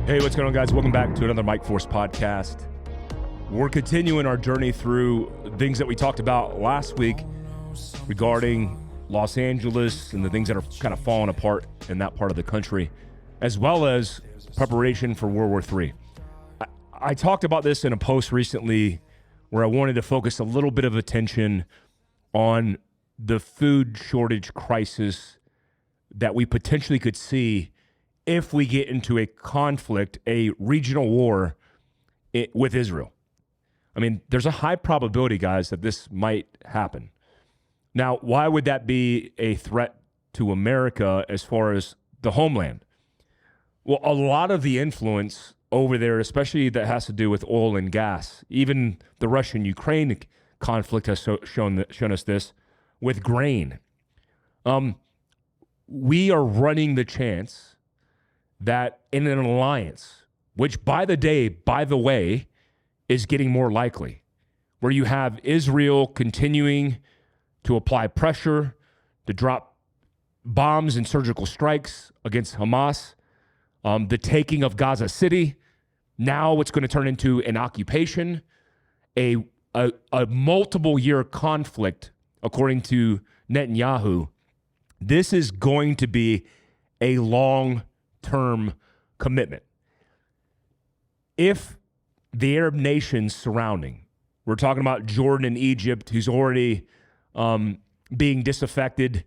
Hey, what's going on, guys? Welcome back to another Mike Force podcast. We're continuing our journey through things that we talked about last week regarding Los Angeles and the things that are kind of falling apart in that part of the country, as well as preparation for World War III. I talked about this in a post recently where I wanted to focus a little bit of attention on the food shortage crisis that we potentially could see if we get into a conflict, a regional war with Israel. I mean, there's a high probability, guys, that this might happen. Now, why would that be a threat to America as far as the homeland? Well, a lot of the influence over there, especially that has to do with oil and gas, even the Russian-Ukraine conflict has shown us this with grain. We are running the chance that in an alliance, which by the way, is getting more likely, where you have Israel continuing to apply pressure to drop bombs and surgical strikes against Hamas, the taking of Gaza City, now it's going to turn into an occupation, a multiple year conflict, according to Netanyahu. This is going to be a long-term commitment. If the Arab nations surrounding, we're talking about Jordan and Egypt, who's already being disaffected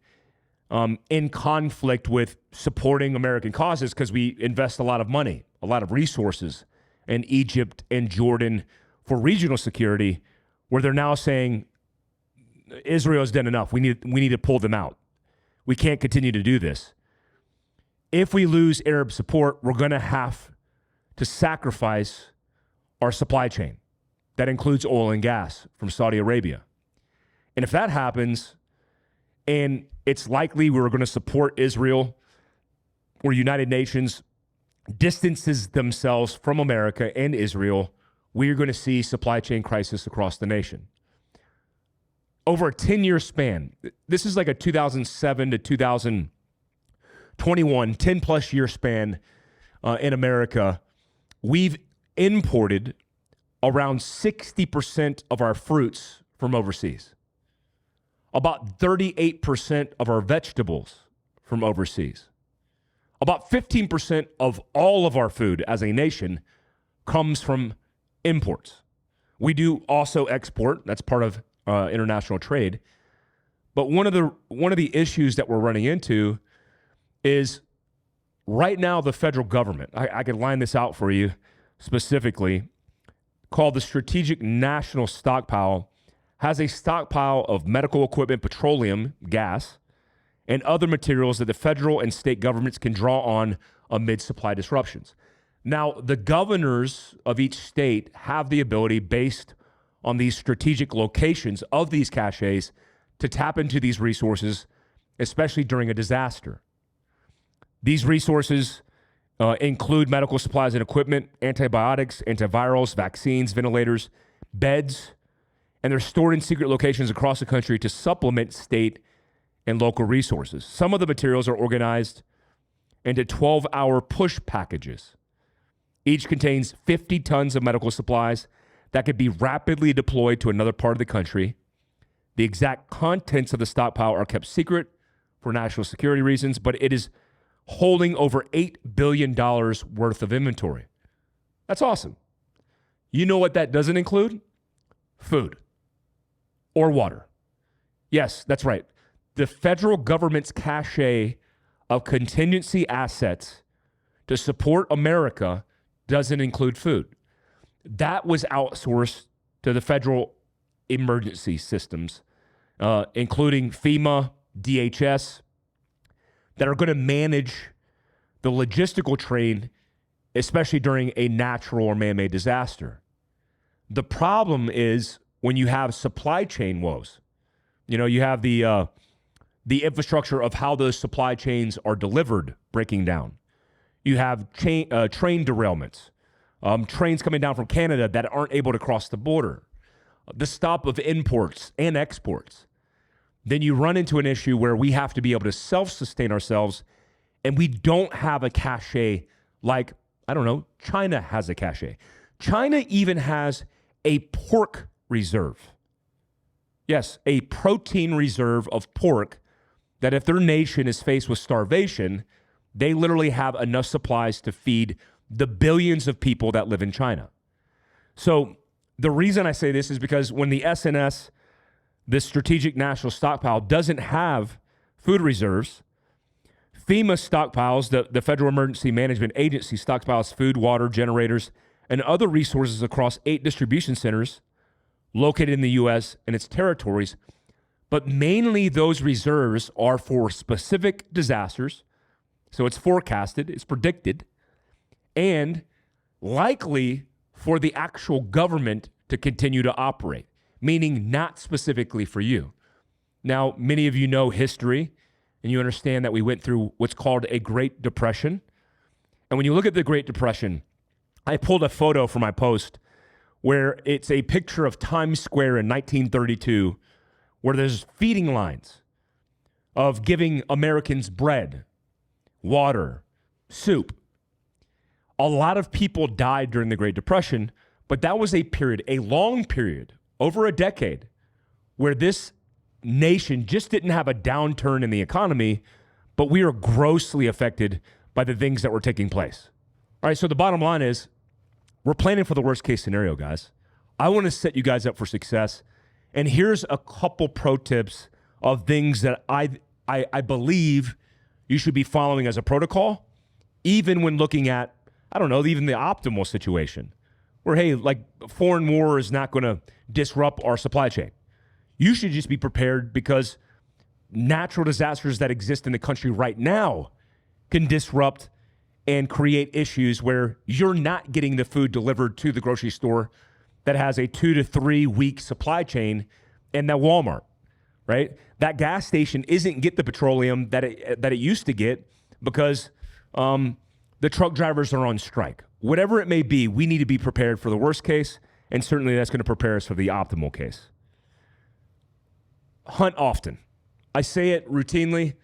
in conflict with supporting American causes because we invest a lot of money, a lot of resources in Egypt and Jordan for regional security, where they're now saying Israel's done enough. We need to pull them out. We can't continue to do this. If we lose Arab support, we're going to have to sacrifice our supply chain. That includes oil and gas from Saudi Arabia. And if that happens, and it's likely we're going to support Israel, or United Nations distances themselves from America and Israel, we are going to see supply chain crisis across the nation. Over a 10-year span, this is like a 2007 to 2021, 10-plus year span in America, we've imported around 60% of our fruits from overseas, about 38% of our vegetables from overseas. About 15% of all of our food as a nation comes from imports. We do also export. That's part of international trade. But one of the issues that we're running into is right now the federal government, I can line this out for you specifically, called the Strategic National Stockpile, has a stockpile of medical equipment, petroleum, gas, and other materials that the federal and state governments can draw on amid supply disruptions. Now, the governors of each state have the ability, based on these strategic locations of these caches, to tap into these resources, especially during a disaster. These resources include medical supplies and equipment, antibiotics, antivirals, vaccines, ventilators, beds, and they're stored in secret locations across the country to supplement state and local resources. Some of the materials are organized into 12-hour push packages. Each contains 50 tons of medical supplies that could be rapidly deployed to another part of the country. The exact contents of the stockpile are kept secret for national security reasons, but it is holding over $8 billion worth of inventory. That's awesome. You know what that doesn't include? Food or water. Yes, that's right. The federal government's cache of contingency assets to support America doesn't include food. That was outsourced to the federal emergency systems, including FEMA, DHS, that are going to manage the logistical train, especially during a natural or man-made disaster. The problem is when you have supply chain woes. You know, you have the infrastructure of how those supply chains are delivered breaking down. You have train derailments, trains coming down from Canada that aren't able to cross the border, the stop of imports and exports. Then you run into an issue where we have to be able to self-sustain ourselves, and we don't have a cache like I don't know, China has a cache. China even has a pork reserve. Yes, a protein reserve of pork that if their nation is faced with starvation, they literally have enough supplies to feed the billions of people that live in China. So the reason I say this is because when the SNS, this Strategic National Stockpile, doesn't have food reserves, FEMA stockpiles, the Federal Emergency Management Agency stockpiles food, water, generators, and other resources across 8 distribution centers located in the U.S. and its territories. But mainly those reserves are for specific disasters. So it's forecasted, it's predicted, and likely for the actual government to continue to operate, meaning not specifically for you. Now, many of you know history, and you understand that we went through what's called a Great Depression. And when you look at the Great Depression, I pulled a photo for my post where it's a picture of Times Square in 1932, where there's feeding lines of giving Americans bread, water, soup. A lot of people died during the Great Depression, but that was a period, a long period, over a decade, where this nation just didn't have a downturn in the economy, but we are grossly affected by the things that were taking place. All right, so the bottom line is we're planning for the worst case scenario, guys. I want to set you guys up for success. And here's a couple pro tips of things that I believe you should be following as a protocol, even when looking at, I don't know, even the optimal situation where, hey, like foreign war is not going to disrupt our supply chain. You should just be prepared because natural disasters that exist in the country right now can disrupt and create issues where you're not getting the food delivered to the grocery store that has a 2 to 3 week supply chain in that Walmart, right? That gas station isn't get the petroleum that it used to get because the truck drivers are on strike. Whatever it may be, we need to be prepared for the worst case, and certainly that's going to prepare us for the optimal case. Hunt often. I say it routinely.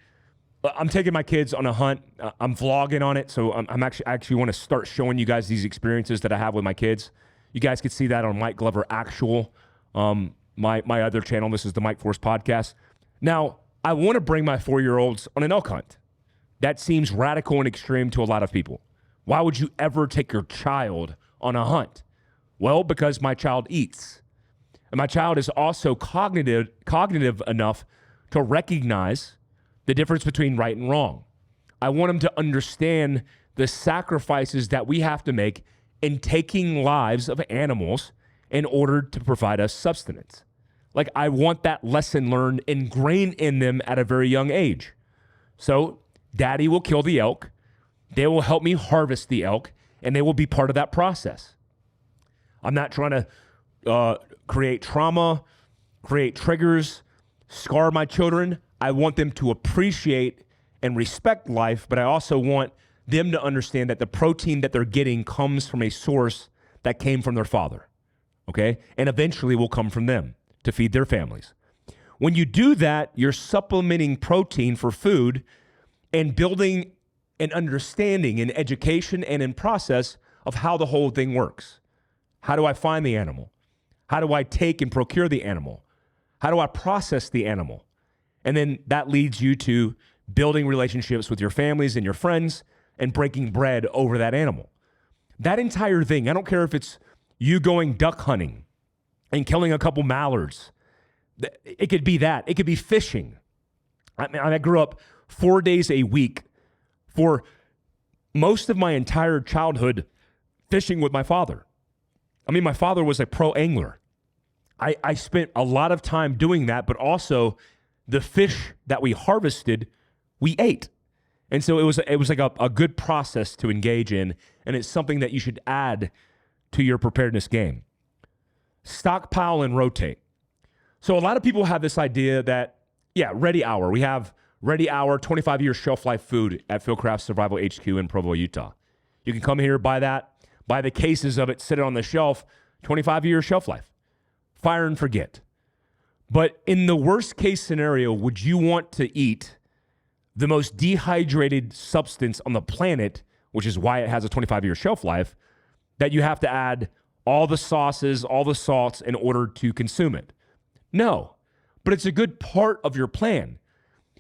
I'm taking my kids on a hunt. I'm vlogging on it, so I actually want to start showing you guys these experiences that I have with my kids. You guys can see that on Mike Glover Actual, my other channel. This is the Mike Force Podcast. Now, I want to bring my 4-year-olds on an elk hunt. That seems radical and extreme to a lot of people. Why would you ever take your child on a hunt? Well, because my child eats. And my child is also cognitive enough to recognize the difference between right and wrong. I want them to understand the sacrifices that we have to make in taking lives of animals in order to provide us sustenance. Like, I want that lesson learned ingrained in them at a very young age. So daddy will kill the elk. They will help me harvest the elk, and they will be part of that process. I'm not trying to create trauma, create triggers, scar my children. I want them to appreciate and respect life, but I also want them to understand that the protein that they're getting comes from a source that came from their father, okay? And eventually will come from them to feed their families. When you do that, you're supplementing protein for food and building an understanding in education and in process of how the whole thing works. How do I find the animal? How do I take and procure the animal? How do I process the animal? And then that leads you to building relationships with your families and your friends and breaking bread over that animal. That entire thing, I don't care if it's you going duck hunting and killing a couple mallards. It could be that. It could be fishing. I grew up 4 days a week for most of my entire childhood fishing with my father. I mean, my father was a pro angler. I spent a lot of time doing that, but also the fish that we harvested, we ate. And so it was like a good process to engage in, and it's something that you should add to your preparedness game. Stockpile and rotate. So a lot of people have this idea that, yeah, Ready Hour. We have Ready Hour, 25-year shelf life food at Fieldcraft Survival HQ in Provo, Utah. You can come here, buy that, buy the cases of it, sit it on the shelf, 25-year shelf life. Fire and forget. But in the worst case scenario, would you want to eat the most dehydrated substance on the planet which is why it has a 25-year shelf life, that you have to add all the sauces, all the salts in order to consume it. No, but it's a good part of your plan.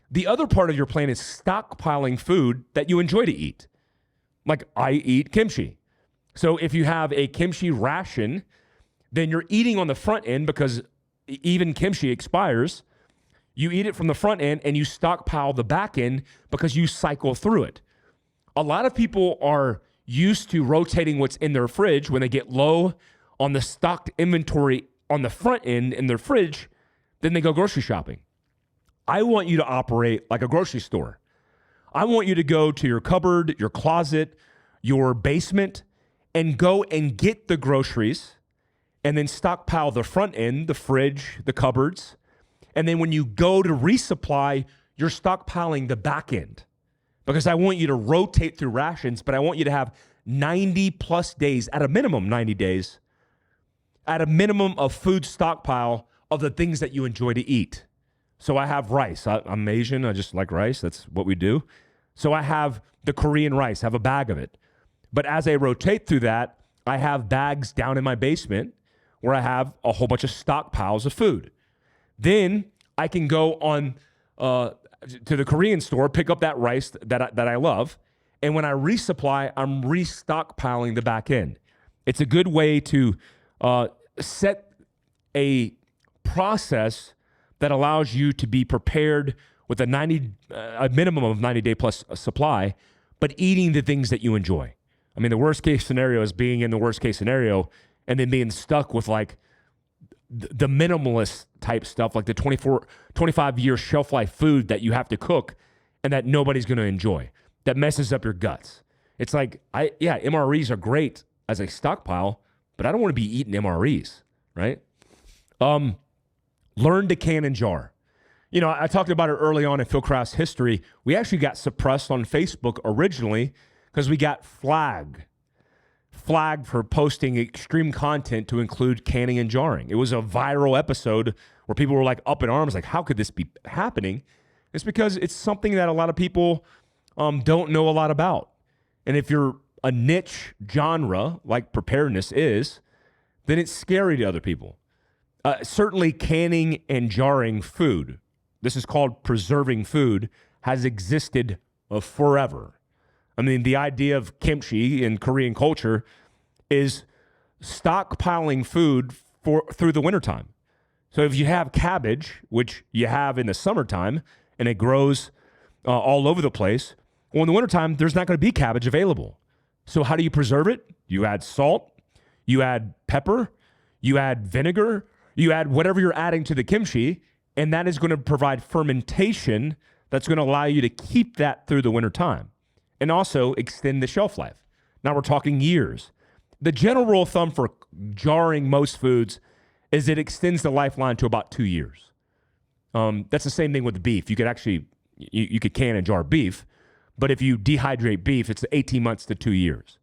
The other part of your plan is stockpiling food that you enjoy to eat. Like I eat kimchi. So if you have a kimchi ration, then you're eating on the front end because even kimchi expires. You eat it from the front end and you stockpile the back end because you cycle through it. A lot of people are used to rotating what's in their fridge. When they get low on the stocked inventory on the front end in their fridge, then they go grocery shopping. I want you to operate like a grocery store. I want you to go to your cupboard, your closet, your basement, and go and get the groceries and then stockpile the front end, the fridge, the cupboards. And then when you go to resupply, you're stockpiling the back end. Because I want you to rotate through rations, but I want you to have 90 plus days, at a minimum 90 days, at a minimum of food stockpile of the things that you enjoy to eat. So I have rice. I'm Asian. I just like rice. That's what we do. So I have the Korean rice. I have a bag of it. But as I rotate through that, I have bags down in my basement where I have a whole bunch of stockpiles of food. Then I can go on to the Korean store, pick up that rice that I love, and when I resupply, I'm restockpiling the back end. It's a good way to set a process that allows you to be prepared with a minimum of 90-day plus supply, but eating the things that you enjoy. I mean, the worst case scenario is being in the worst case scenario and then being stuck with like the minimalist type stuff, like the 25-year shelf life food that you have to cook and that nobody's going to enjoy. That messes up your guts. It's like, MREs are great as a stockpile, but I don't want to be eating MREs, right? Learn to can and jar. You know, I talked about it early on in Fieldcraft's history. We actually got suppressed on Facebook originally because we got flagged for posting extreme content to include canning and jarring. It was a viral episode where people were like up in arms, like, how could this be happening? It's because it's something that a lot of people don't know a lot about. And if you're a niche genre like preparedness is, then it's scary to other people. Certainly canning and jarring food, this is called preserving food, has existed forever. I mean, the idea of kimchi in Korean culture is stockpiling food through the wintertime. So if you have cabbage, which you have in the summertime, and it grows all over the place, well, in the wintertime, there's not going to be cabbage available. So how do you preserve it? You add salt, you add pepper, you add vinegar, you add whatever you're adding to the kimchi, and that is going to provide fermentation that's going to allow you to keep that through the wintertime and also extend the shelf life. Now we're talking years. The general rule of thumb for jarring most foods is it extends the lifeline to about 2 years. That's the same thing with beef. You could actually, you could can and jar beef, but if you dehydrate beef, it's 18 months to 2 years.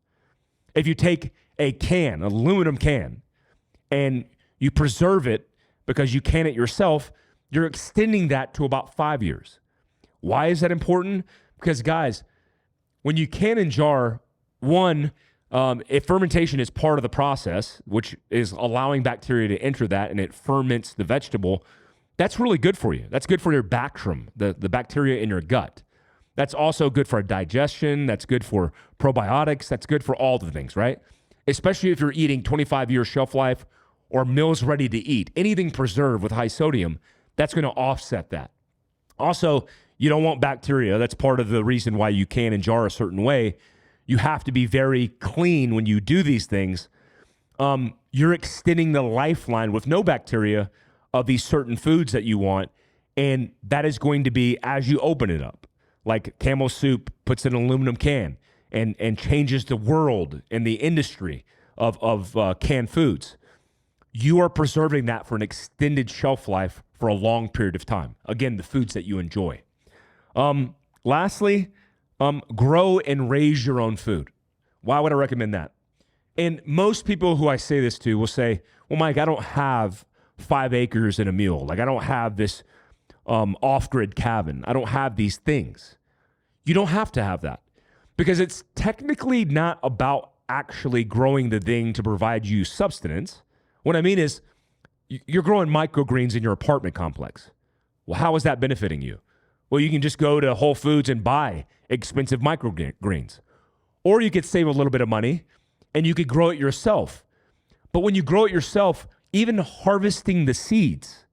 If you take a can, an aluminum can, and you preserve it because you can it yourself, you're extending that to about 5 years. Why is that important? Because guys, when you can and jar, one, if fermentation is part of the process, which is allowing bacteria to enter that and it ferments the vegetable, that's really good for you. That's good for your bacterium, the bacteria in your gut. That's also good for digestion. That's good for probiotics. That's good for all the things, right? Especially if you're eating 25-year shelf life or meals ready to eat. Anything preserved with high sodium, that's going to offset that. Also, you don't want bacteria. That's part of the reason why you can and jar a certain way. You have to be very clean when you do these things. You're extending the lifeline with no bacteria of these certain foods that you want, and that is going to be as you open it up. Like Camel Soup puts in an aluminum can and changes the world and the industry of canned foods. You are preserving that for an extended shelf life for a long period of time. Again, the foods that you enjoy. Lastly, grow and raise your own food. Why would I recommend that? And most people who I say this to will say, well, Mike, I don't have 5 acres and a mule. Like I don't have this off-grid cabin. I don't have these things. You don't have to have that. because it's technically not about actually growing the thing to provide you substance. What I mean is you're growing microgreens in your apartment complex. Well, how is that benefiting you? Well, you can just go to Whole Foods and buy expensive microgreens. Or you could save a little bit of money and you could grow it yourself. But when you grow it yourself, even harvesting the seeds,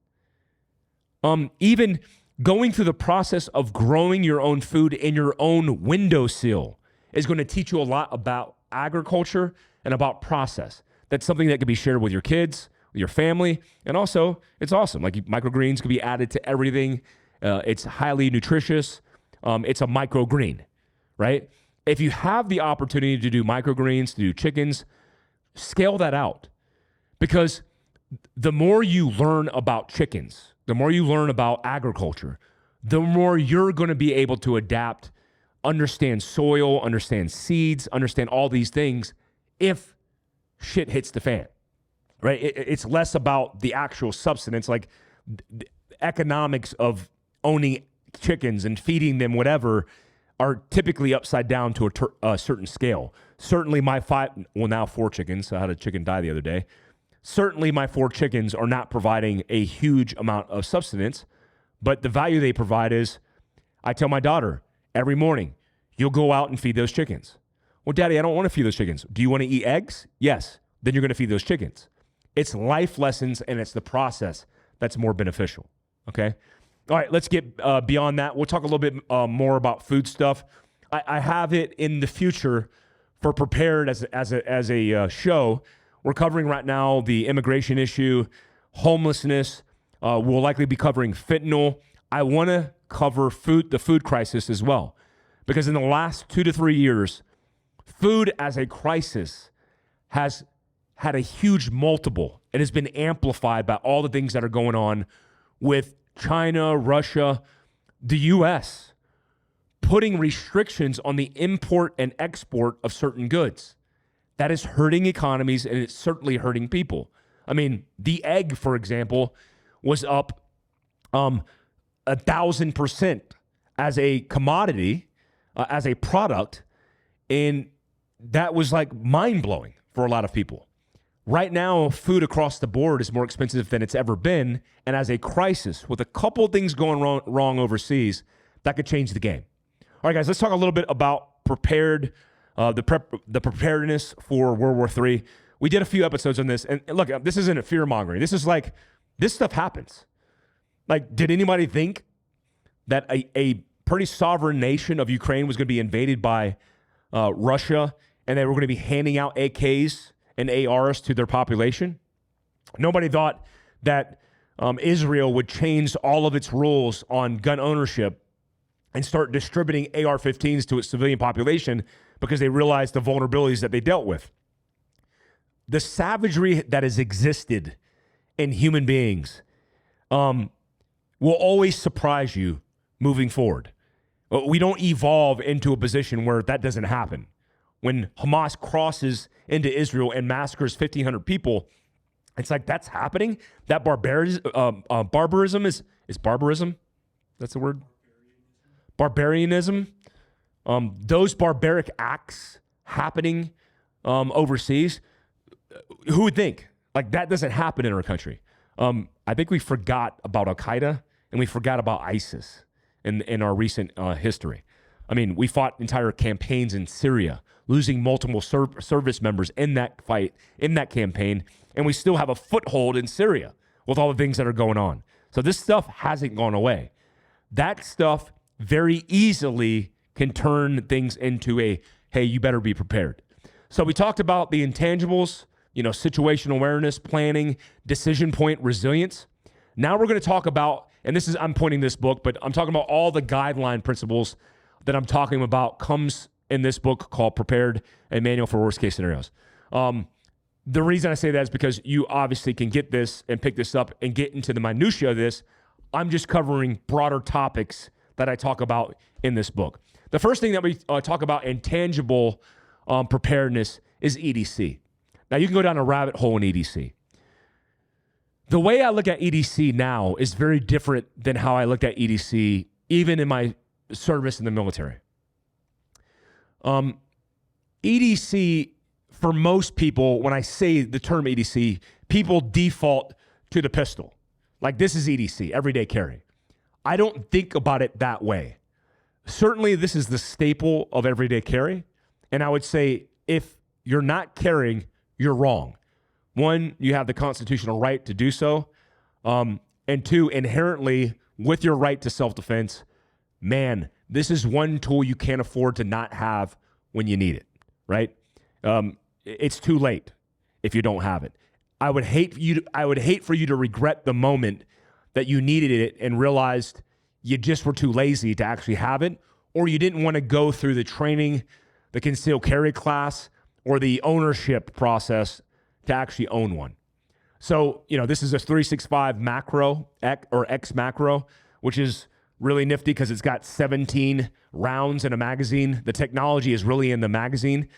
even going through the process of growing your own food in your own windowsill is going to teach you a lot about agriculture and about process. That's something that can be shared with your kids, with your family, and also it's awesome. Like microgreens can be added to everything. It's highly nutritious. It's a microgreen, right? If you have the opportunity to do microgreens, to do chickens, scale that out. Because the more you learn about chickens, the more you learn about agriculture, the more you're going to be able to adapt, understand soil, understand seeds, understand all these things if shit hits the fan, right? It's less about the actual substance, like the economics of owning chickens and feeding them whatever are typically upside down to a certain scale. Certainly now 4 chickens. I had a chicken die the other day. Certainly my 4 chickens are not providing a huge amount of substance, but the value they provide is, I tell my daughter every morning, you'll go out and feed those chickens. Well, Daddy, I don't want to feed those chickens. Do you want to eat eggs? Yes. Then you're going to feed those chickens. It's life lessons, and it's the process that's more beneficial, okay? All right, let's get beyond that. We'll talk a little bit more about food stuff. I have it in the future for Prepared as a show. We're covering right now the immigration issue, homelessness. We'll likely be covering fentanyl. I want to cover the food crisis as well, because in the last 2 to 3 years, food as a crisis has had a huge multiple. It has been amplified by all the things that are going on with China, Russia, the U.S., putting restrictions on the import and export of certain goods. That is hurting economies, and it's certainly hurting people. I mean, the egg, for example, was up 1,000% as a commodity, as a product, and that was like mind-blowing for a lot of people. Right now, food across the board is more expensive than it's ever been, and as a crisis, with a couple of things going wrong overseas, that could change the game. All right, guys, let's talk a little bit about the preparedness for World War III. We did a few episodes on this, and look, this isn't a fear-mongering. This is like, this stuff happens. Like, did anybody think that a pretty sovereign nation of Ukraine was going to be invaded by Russia, and they were going to be handing out AKs and ARs to their population? Nobody thought that Israel would change all of its rules on gun ownership and start distributing AR-15s to its civilian population because they realized the vulnerabilities that they dealt with. The savagery that has existed in human beings will always surprise you moving forward. We don't evolve into a position where that doesn't happen. When Hamas crosses into Israel and massacres 1,500 people, it's like, that's happening? That barbarism is barbarism? That's the word? Barbarianism. Those barbaric acts happening overseas, who would think? Like, that doesn't happen in our country. I think we forgot about Al-Qaeda and we forgot about ISIS in our recent history. I mean, we fought entire campaigns in Syria, losing multiple service members in that fight, in that campaign, and we still have a foothold in Syria with all the things that are going on. So this stuff hasn't gone away. That stuff very easily can turn things into a, hey, you better be prepared. So we talked about the intangibles, situational awareness, planning, decision point, resilience. Now we're going to talk about, and I'm pointing this book, but I'm talking about all the guideline principles that I'm talking about comes in this book called Prepared, a Manual for Worst Case Scenarios. The reason I say that is because you obviously can get this and pick this up and get into the minutia of this. I'm just covering broader topics that I talk about in this book. The first thing that we talk about in tangible preparedness is EDC. Now, you can go down a rabbit hole in EDC. The way I look at EDC now is very different than how I looked at EDC even in my service in the military. EDC, for most people, when I say the term EDC, people default to the pistol. Like, this is EDC, everyday carry. I don't think about it that way. Certainly, this is the staple of everyday carry. And I would say if you're not carrying, you're wrong. One, you have the constitutional right to do so. And two, inherently, with your right to self-defense, man, this is one tool you can't afford to not have when you need it, right? It's too late if you don't have it. I would hate for you to regret the moment that you needed it and realized you just were too lazy to actually have it, or you didn't want to go through the training, the concealed carry class, or the ownership process to actually own one. So, this is a 365 macro, or X macro, which is really nifty because it's got 17 rounds in a magazine. The technology is really in the magazine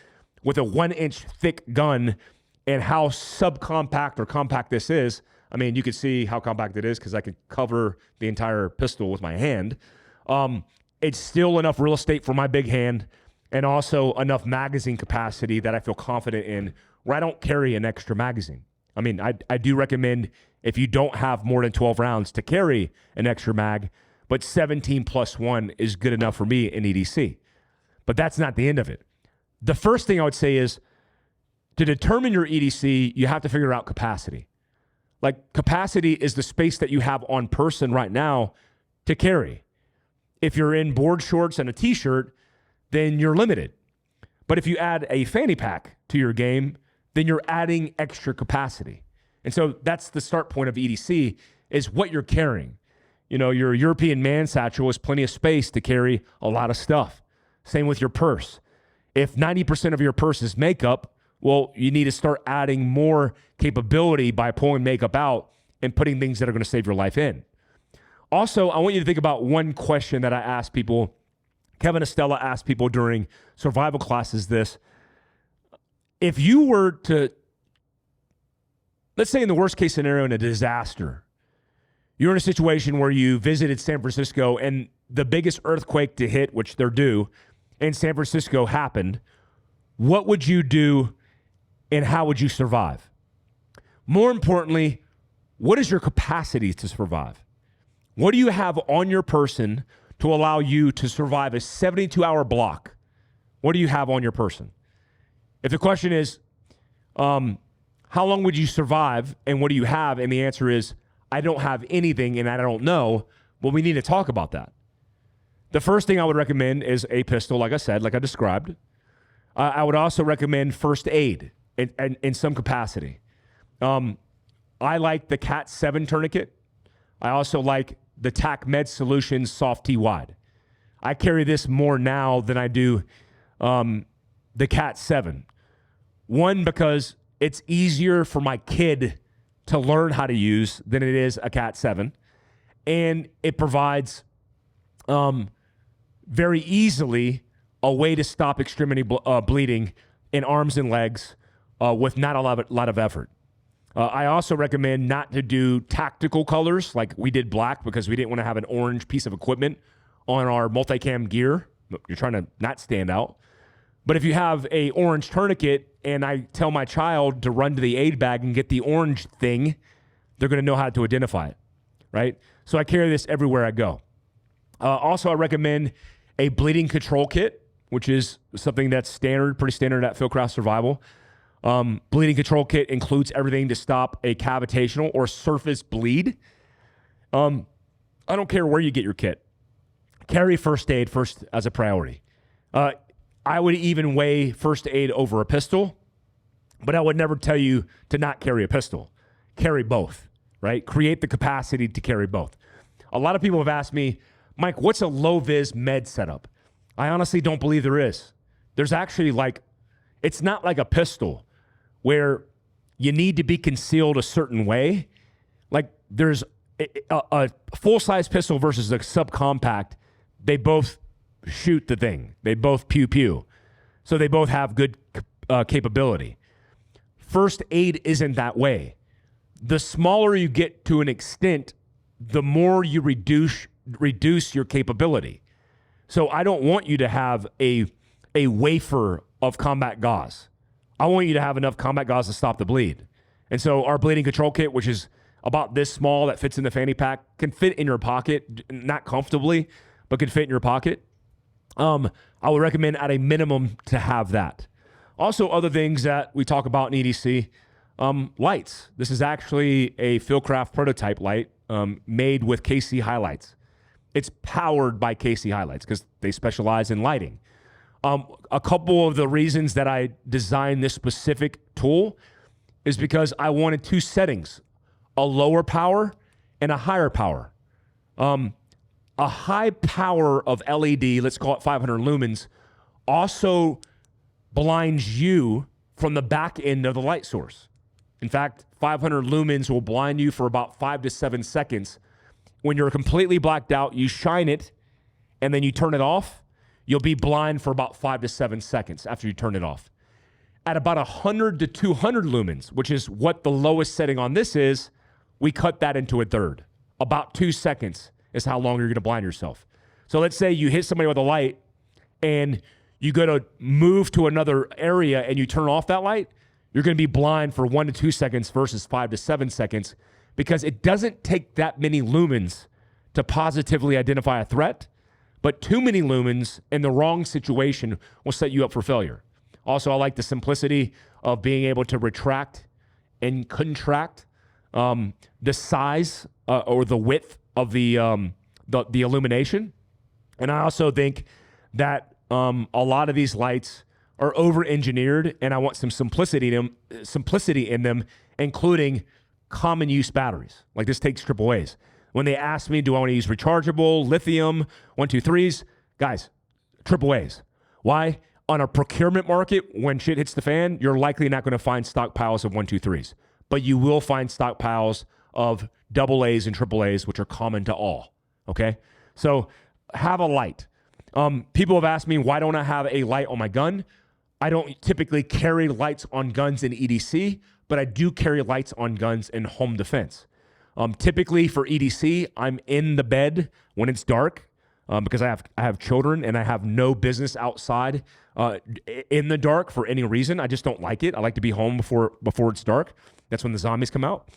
with a 1-inch thick gun, and how subcompact or compact this is. I mean, you can see how compact it is because I could cover the entire pistol with my hand. It's still enough real estate for my big hand, and also enough magazine capacity that I feel confident in where I don't carry an extra magazine. I mean, I do recommend, if you don't have more than 12 rounds, to carry an extra mag, but 17 plus 1 is good enough for me in EDC. But that's not the end of it. The first thing I would say is, to determine your EDC, you have to figure out capacity. Like, capacity is the space that you have on person right now to carry. If you're in board shorts and a t-shirt, then you're limited. But if you add a fanny pack to your game, then you're adding extra capacity. And so that's the start point of EDC, is what you're carrying. Your European man satchel is plenty of space to carry a lot of stuff. Same with your purse. If 90% of your purse is makeup, well, you need to start adding more capability by pulling makeup out and putting things that are going to save your life in. Also, I want you to think about one question that I ask people. Kevin Estella asked people during survival classes this. If you were to, let's say in the worst case scenario, in a disaster, you're in a situation where you visited San Francisco and the biggest earthquake to hit, which they're due, in San Francisco happened, what would you do and how would you survive? More importantly, what is your capacity to survive? What do you have on your person to allow you to survive a 72-hour block? What do you have on your person? If the question is, how long would you survive and what do you have? And the answer is, I don't have anything and I don't know. Well, we need to talk about that. The first thing I would recommend is a pistol, like I said, like I described. I would also recommend first aid in some capacity. I like the Cat 7 tourniquet. I also like the TAC Med Solutions Soft T Wide. I carry this more now than I do the Cat 7. One, because it's easier for my kid to learn how to use than it is a Cat 7. And it provides very easily a way to stop extremity bleeding in arms and legs with not a lot of effort. I also recommend not to do tactical colors like we did black because we didn't want to have an orange piece of equipment on our multicam gear. You're trying to not stand out. But if you have a orange tourniquet and I tell my child to run to the aid bag and get the orange thing, they're going to know how to identify it, right? So I carry this everywhere I go. Also, I recommend a bleeding control kit, which is something that's standard, pretty standard at Fieldcraft Survival. Bleeding control kit includes everything to stop a cavitational or surface bleed. I don't care where you get your kit. Carry first aid first as a priority. I would even weigh first aid over a pistol, but I would never tell you to not carry a pistol. Carry both, right? Create the capacity to carry both. A lot of people have asked me, Mike, what's a low-vis med setup? I honestly don't believe there is. There's actually it's not like a pistol where you need to be concealed a certain way. Like there's a full-size pistol versus a subcompact. They both shoot the thing. They both pew-pew. So they both have good capability. First aid isn't that way. The smaller you get to an extent, the more you reduce your capability. So I don't want you to have a a wafer of combat gauze. I want you to have enough combat gauze to stop the bleed. And so our bleeding control kit, which is about this small, that fits in the fanny pack, can fit in your pocket, not comfortably, but can fit in your pocket. I would recommend at a minimum to have that. Also, other things that we talk about in EDC, lights. This is actually a Fieldcraft prototype light made with KC highlights. It's powered by KC highlights because they specialize in lighting. A couple of the reasons that I designed this specific tool is because I wanted two settings, a lower power and a higher power. A high power of LED, let's call it 500 lumens, also blinds you from the back end of the light source. In fact, 500 lumens will blind you for about 5 to 7 seconds. When you're completely blacked out, you shine it and then you turn it off, you'll be blind for about 5 to 7 seconds after you turn it off. At about 100 to 200 lumens, which is what the lowest setting on this is, we cut that into a third. About 2 seconds is how long you're going to blind yourself. So let's say you hit somebody with a light and you go to move to another area and you turn off that light, you're going to be blind for 1 to 2 seconds versus 5 to 7 seconds because it doesn't take that many lumens to positively identify a threat, but too many lumens in the wrong situation will set you up for failure. Also, I like the simplicity of being able to retract and contract the size or the width of the illumination. And I also think that a lot of these lights are over-engineered, and I want some simplicity in them, including common use batteries. Like this takes AAAs. When they ask me, do I want to use rechargeable, lithium, 123s? Guys, AAAs. Why? On a procurement market, when shit hits the fan, you're likely not going to find stockpiles of 123s, but you will find stockpiles of AA's and AAA's, which are common to all. Okay, so have a light. People have asked me, why don't I have a light on my gun? I don't typically carry lights on guns in EDC, but I do carry lights on guns in home defense. Typically for EDC, I'm in the bed when it's dark because I have children and I have no business outside in the dark for any reason. I just don't like it. I like to be home before it's dark. That's when the zombies come out.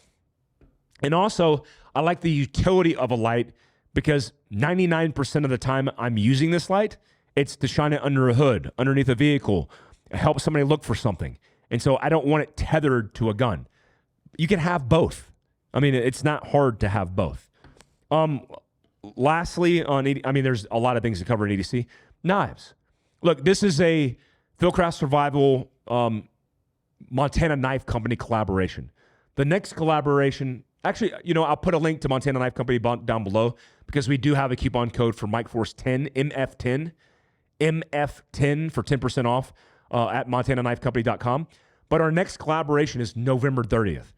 And also, I like the utility of a light because 99% of the time I'm using this light, it's to shine it under a hood, underneath a vehicle, help somebody look for something. And so I don't want it tethered to a gun. You can have both. I mean, it's not hard to have both. Lastly, there's a lot of things to cover in EDC. Knives. Look, this is a Fieldcraft Survival Montana Knife Company collaboration. The next collaboration, actually, I'll put a link to Montana Knife Company down below because we do have a coupon code for Mike Force 10, MF10 for 10% off at montanaknifecompany.com. But our next collaboration is November 30th.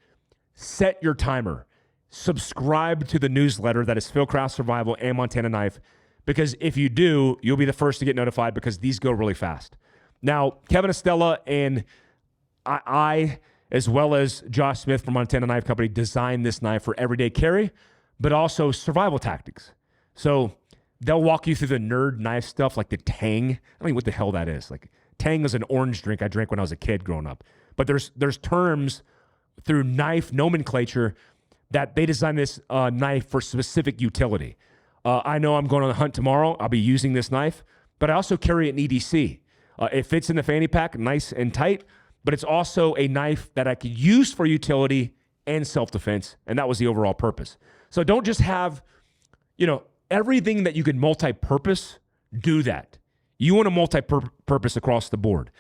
Set your timer. Subscribe to the newsletter that is Fieldcraft Survival and Montana Knife, because if you do, you'll be the first to get notified because these go really fast. Now, Kevin Estella and I, as well as Josh Smith from Montana Knife Company, designed this knife for everyday carry, but also survival tactics. So they'll walk you through the nerd knife stuff like the Tang. I don't know what the hell that is. Like Tang is an orange drink I drank when I was a kid growing up. But there's terms through knife nomenclature that they designed this knife for specific utility. I know I'm going on a hunt tomorrow. I'll be using this knife, but I also carry an EDC. It fits in the fanny pack nice and tight, but it's also a knife that I could use for utility and self-defense, and that was the overall purpose. So don't just have, everything that you can multi-purpose, do that. You want to multi-purpose across the board.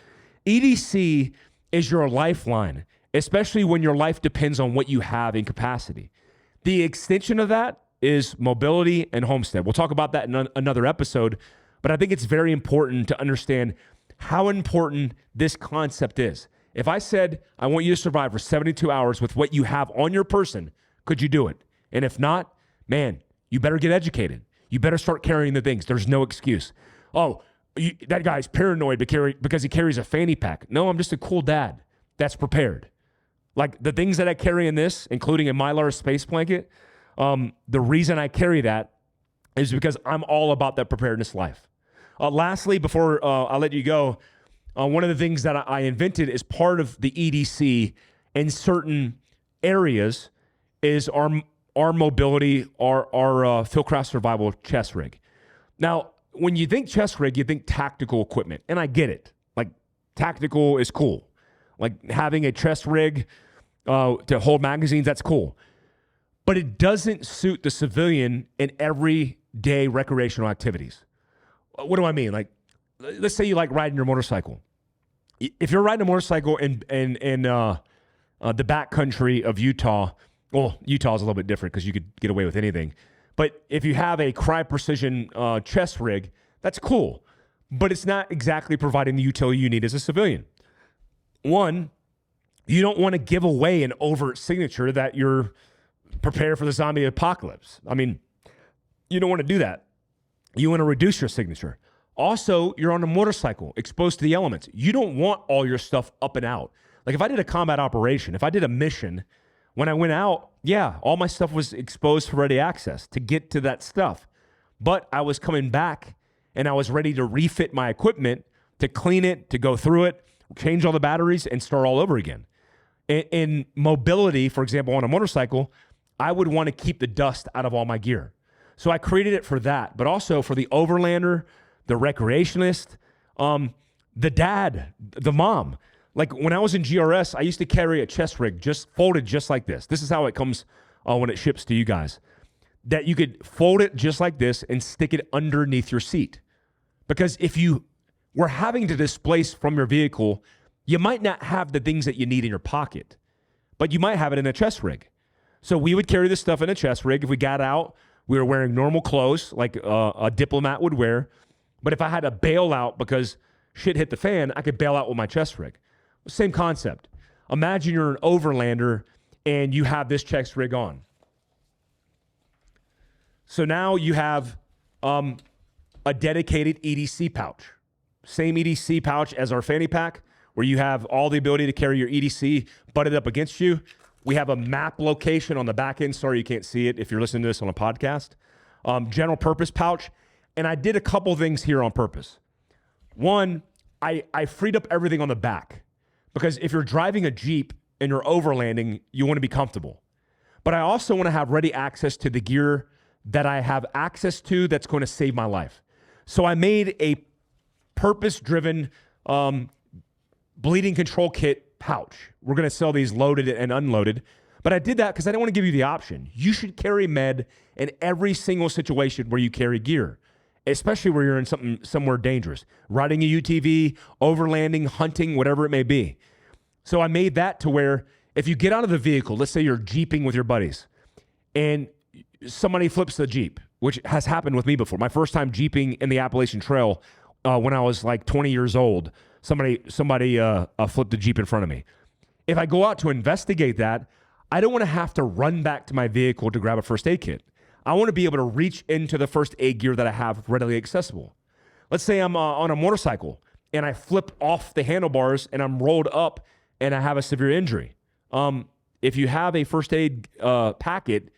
EDC is your lifeline, especially when your life depends on what you have in capacity. The extension of that is mobility and homestead. We'll talk about that in another episode, but I think it's very important to understand how important this concept is. If I said, I want you to survive for 72 hours with what you have on your person, could you do it? And if not, man, you better get educated. You better start carrying the things. There's no excuse. Oh, that guy's paranoid because he carries a fanny pack. No, I'm just a cool dad that's prepared. Like the things that I carry in this, including a Mylar space blanket, the reason I carry that is because I'm all about that preparedness life. Lastly, before I let you go, one of the things that I invented as part of the EDC in certain areas is our mobility, our Fieldcraft Survival chest rig. Now, when you think chest rig, you think tactical equipment, and I get it. Like, tactical is cool. Like, having a chest rig to hold magazines, that's cool. But it doesn't suit the civilian in everyday recreational activities. What do I mean? Like, let's say you like riding your motorcycle. If you're riding a motorcycle in the backcountry of Utah, well, Utah's a little bit different because you could get away with anything. But if you have a Crye Precision chest rig, that's cool. But it's not exactly providing the utility you need as a civilian. One, you don't want to give away an overt signature that you're prepared for the zombie apocalypse. I mean, you don't want to do that. You want to reduce your signature. Also, you're on a motorcycle, exposed to the elements. You don't want all your stuff up and out. Like if I did a combat operation, if I did a mission, when I went out, yeah, all my stuff was exposed for ready access to get to that stuff. But I was coming back and I was ready to refit my equipment, to clean it, to go through it, change all the batteries, and start all over again. In mobility, for example, on a motorcycle, I would want to keep the dust out of all my gear. So I created it for that, but also for the overlander, the recreationist, the dad, the mom. Like when I was in GRS, I used to carry a chest rig just folded just like this. This is how it comes when it ships to you guys. That you could fold it just like this and stick it underneath your seat. Because if you were having to displace from your vehicle, you might not have the things that you need in your pocket, but you might have it in a chest rig. So we would carry this stuff in a chest rig. If we got out, we were wearing normal clothes like a diplomat would wear. But if I had to bail out because shit hit the fan, I could bail out with my chest rig. Same concept. Imagine you're an overlander and you have this chest rig on. So now you have a dedicated EDC pouch. Same EDC pouch as our fanny pack, where you have all the ability to carry your EDC butted up against you. We have a map location on the back end. Sorry you can't see it if you're listening to this on a podcast. General purpose pouch. And I did a couple things here on purpose. One, I freed up everything on the back. Because if you're driving a Jeep and you're overlanding, you want to be comfortable. But I also want to have ready access to the gear that I have access to that's going to save my life. So I made a purpose-driven bleeding control kit pouch. We're going to sell these loaded and unloaded. But I did that because I didn't want to give you the option. You should carry med in every single situation where you carry gear, especially where you're in somewhere dangerous. Riding a UTV, overlanding, hunting, whatever it may be. So I made that to where if you get out of the vehicle, let's say you're Jeeping with your buddies, and somebody flips the Jeep, which has happened with me before. My first time Jeeping in the Appalachian Trail when I was like 20 years old, somebody flipped the Jeep in front of me. If I go out to investigate that, I don't want to have to run back to my vehicle to grab a first aid kit. I want to be able to reach into the first aid gear that I have readily accessible. Let's say I'm on a motorcycle and I flip off the handlebars and I'm rolled up and I have a severe injury. If you have a first aid packet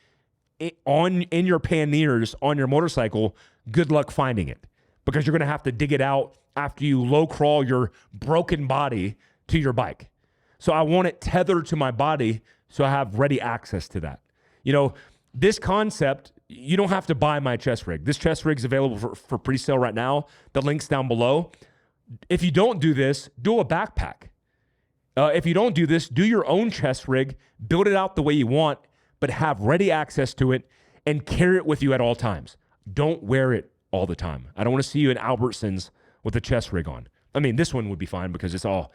in your panniers on your motorcycle, good luck finding it, because you're going to have to dig it out after you low crawl your broken body to your bike. So I want it tethered to my body so I have ready access to that. You know, this concept, you don't have to buy my chest rig. This chest rig is available for pre-sale right now. The link's down below. If you don't do this, do a backpack. If you don't do this, do your own chest rig, build it out the way you want, but have ready access to it and carry it with you at all times. Don't wear it all the time. I don't want to see you in Albertsons with a chest rig on. I mean, this one would be fine because it's all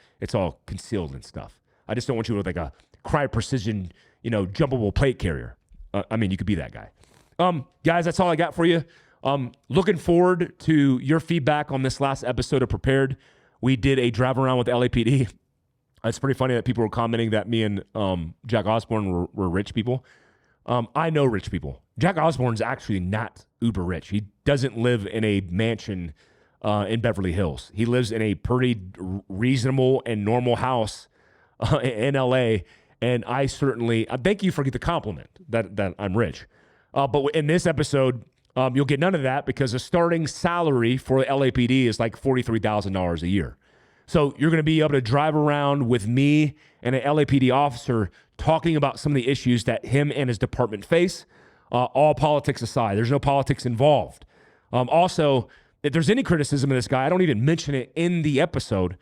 concealed and stuff. I just don't want you with like a Crye Precision, jumpable plate carrier. I mean, you could be that guy. Guys, that's all I got for you. Looking forward to your feedback on this last episode of Prepared. We did a drive around with LAPD. It's pretty funny that people were commenting that me and Jack Osborne were rich people. I know rich people. Jack Osborne's actually not uber rich. He doesn't live in a mansion in Beverly Hills. He lives in a pretty reasonable and normal house in LA. And I certainly thank you for the compliment that I'm rich. But in this episode, You'll get none of that because the starting salary for LAPD is like $43,000 a year. So you're going to be able to drive around with me and an LAPD officer talking about some of the issues that him and his department face, all politics aside. There's no politics involved. Also, if there's any criticism of this guy, I don't even mention it in the episode.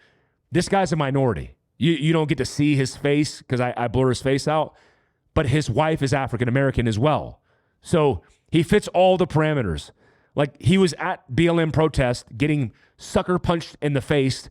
This guy's a minority. You don't get to see his face because I blur his face out, but his wife is African-American as well. So he fits all the parameters. Like, he was at BLM protest getting sucker punched in the face,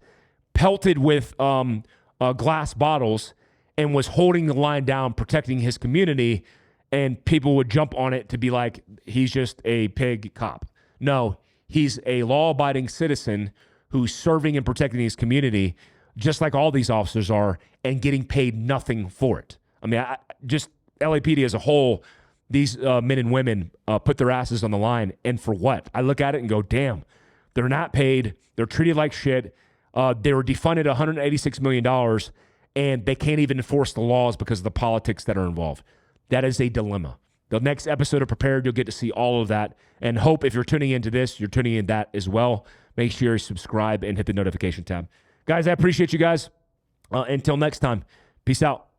pelted with glass bottles, and was holding the line down, protecting his community, and people would jump on it to be like, he's just a pig cop. No, he's a law-abiding citizen who's serving and protecting his community, just like all these officers are, and getting paid nothing for it. I mean, just LAPD as a whole, these men and women put their asses on the line, and for what? I look at it and go, damn, they're not paid. They're treated like shit. They were defunded $186 million, and they can't even enforce the laws because of the politics that are involved. That is a dilemma. The next episode of Prepared, you'll get to see all of that, and hope if you're tuning into this, you're tuning in that as well. Make sure you subscribe and hit the notification tab. Guys, I appreciate you guys. Until next time, peace out.